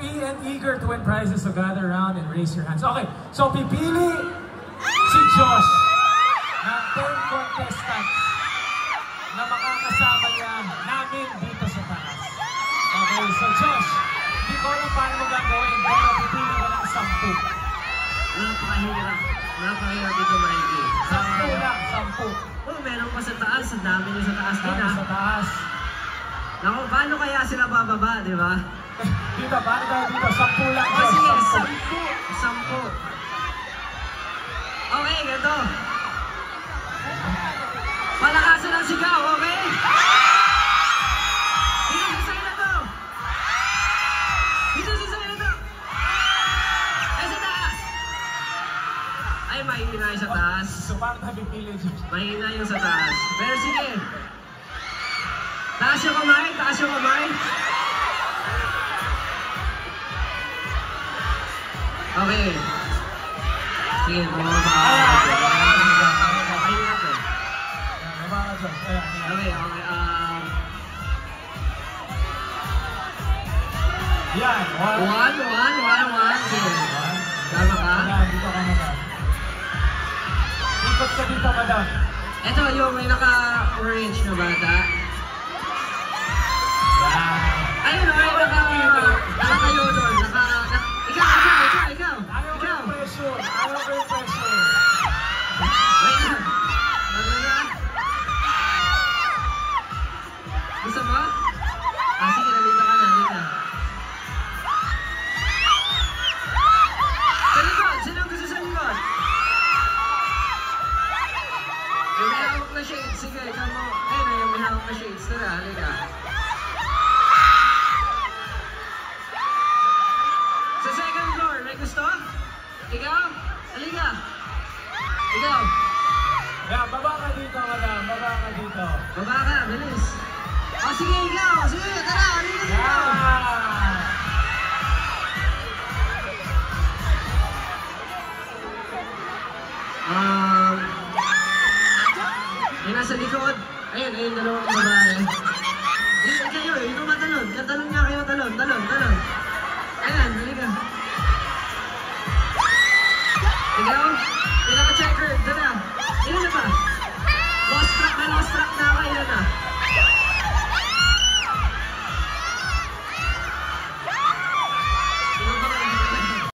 ready and eager to win prizes, so gather around and raise your hands. Okay, so pipili si Josh ng 10 contestants na makakasama niya namin dito sa taas. Okay, so Josh, hindi ko alam paano mo gagawin, pero pipili ka ng 10. Napakahirap. Napakahirap dito, Mikey. 10 lang, 10. Oh, meron pa sa taas. Ang dami nyo sa taas din, ha? Sa taas. Naku, paano kaya sila bababa, di ba? Dito, paano tayo dito? 10 lang, O, Josh. sige, 10. 10. Okay, ganito. Palakasan ang sigaw, okay? Dito si Sai na to. Dito si Sai na to. Ay, sa taas. Ay, mahina yung sa taas. So, paano tayo pipili, Josh? Mahina yung sa taas. Pero sige. Taas yung kamay, taas yung kamay. Okay. Sige, bumaba ka. Mahina to. Baba ka, Josh. Okay, okay. Yan. 1. Sige. Tama ka? Dito ka naman. Ikot ka dito, madam. Ito yung may naka-orange na bata. Ayun, ay naka-tayo doon. Ikaw. Ayaw ko yung pressure. Wait lang. Ano na? Gusto mo? Sige, nalita ka na. Sa likod! Sino gusto sa likod? Yung may hawak na shades. Sige, ikaw mo. Ayun, yung may hawak na shades. Tara, halika. Sa second floor, may gusto? Ikaw? Halika. Ikaw. Yeah, baba ka dito, madam. Baba ka dito. Baba ka, bilis. O sige, ikaw. Sige, tara, halika dito. Yung nasa likod. Ayun, dalawang babae. Kayo, ikaw matalon. Talon nga kayo, talon. Ayan, halika. Ikaw? Pinaka-checker, tara. Ilan na ba? Lost track na ako, ilan na?